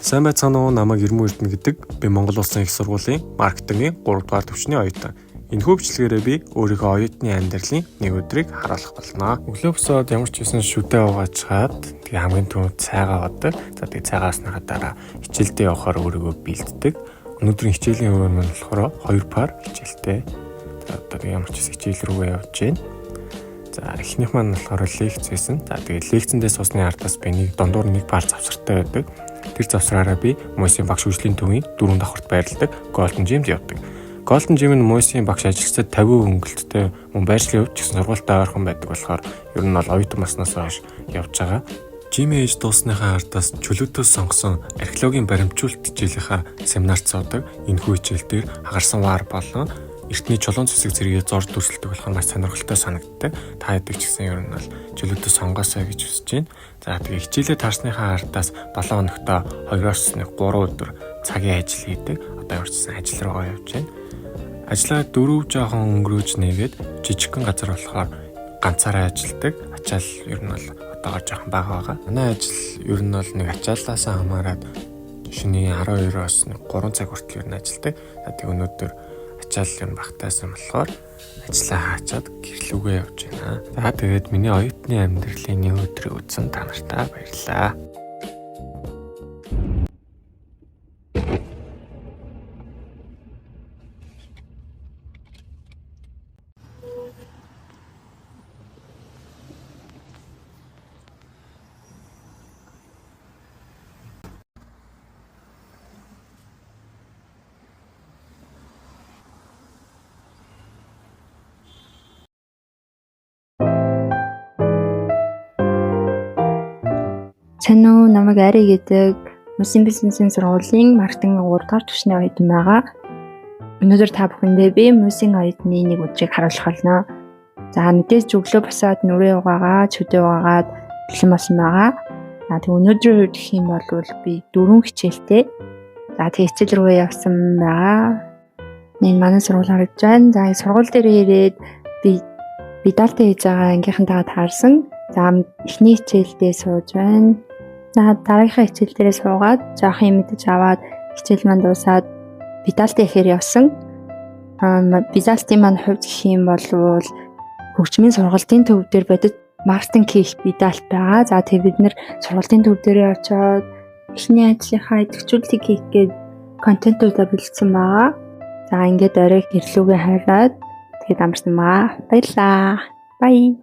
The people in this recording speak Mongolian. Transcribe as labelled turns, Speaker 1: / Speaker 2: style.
Speaker 1: Сайн байцгаана уу, намайг Ирмэн Эрдэнэ гэдэг. Би Монгол Улсын их сургуулийн маркетингийн 3 дугаар төвчний оюутан. Энэ хөвчлэгээрээ би өөрийнхөө оюутны амьдралын нэг өдрийг харуулах болно. Өглөө босоод ямар ч байсан шүдээ угаачаад тэгээ хамгийн түрүүнд цайгаа авдаг. За тэгээ цайгаа авсныхаа дараа хичээлдээ явахаар өөрийгөө бэлддэг. Өнөөдрийн хичээлийн өдөр нь болохоор 2 пар хичээлтэй. За одоо ямар ч байсан хичээл рүүгээ явж байна. За эхнийх маань болохоор лекц байсан. За тэгээ лекцэндээ суусны ардаас би дундуур нэг пар завсартай байдаг. Тэр завсраараа би Мойсийн багш хөгжлийн төвийн 4 давхарт байрладаг Golden Gym-д явдаг. Golden Gym нь Мойсийн багш ажилчдад 50% хөнгөлөлттэй мөн байршлын хувьд ч гэсэн сургуультай ойрхон байдаг болохоор ер нь бол оюутан баснаас хойш явж байгаа. Gym ээж дуусныхаа ардаас чөлөөтөөс сонгосон археологийн баримтжуулалт хичээлийнхаа семинарт суудаг. Энэхүү хичээл дээр хагарсан ваар болон эртний чулуун цэцэг зэрэгээ зурд дүрсэлдэг болохоор маш сонирхолтой санагддаг. Та хэд ч гэсэн ер нь бол чөлөөтөө сонгоосоо гэж хүсэж байна. За тэгээ хичээлээ таарсныхаа ардаас 7 хоногтой 2-оос 3 өдөр цагийн ажил хийдэг. Одоо явуулсан ажил руугаа явж байна. Ажлаа 4 жоохон өнгөрөөж нээгээд жижигхэн газар болохоор ганцаараа ажилдаг. Ачаал ер нь бол одоогоор жоохон бага байгаа. Манай ажил ер нь бол нэг ачааллаас хамаарат шөнийн 12-оос 3 цаг хүртэл ер нь ажилдаг. За тэгээ өнөөдөр ачаал юм багтаасан болохоор ажлаа хаачаад гэрлүүгээ явж байна. За тэгээд миний оюутны амьдралын нэг өдрийг үзсэн та нартай баярлалаа.
Speaker 2: Сайн уу, намайг Ари гэдэг. Мосин бизнесийн сургуулийн маркетингийн 3 дугаар түвшний оюутан байгаа. Өнөөдөр та бүхэндээ би Мосин оюутны нэг өдрийг харуулах болно. За мэдээж өглөө босоод нүрээ угаагаад, шүдээ угаагаад бэлэн болсон байгаа. За тэг өнөөдрийн үед гэх юм бол би 4 хичээлтэй. За тэг хичээл рүү явсан байгаа. Энэ манай сургууль харагдаж байна. За сургууль дээр ирээд би даалтаа хийж байгаа ангийнхантайгаа таарсан. За эхний хичээлдээ сууж байна. За дараагийнхаа хичээл дээрээ суугаад жоох юм мэдэж аваад хичээл маань дуусаад бидалтаа ихээр явсан. Бидалтын маань хувьд гэх юм бол хөгжмийн сургалтын төв дээр бодит маркетинг хийх бидалт байгаа. За тэгээ бид нэр сургалтын төв дээрээ очиод эхний ажлынхаа идэвхжүүлэлтийг хийх гээд контентуудаа бэлдсэн байгаа. За ингээд орой гэрлүүгээ хараад тэгээд амарсан маа. Баярлаа. Bye.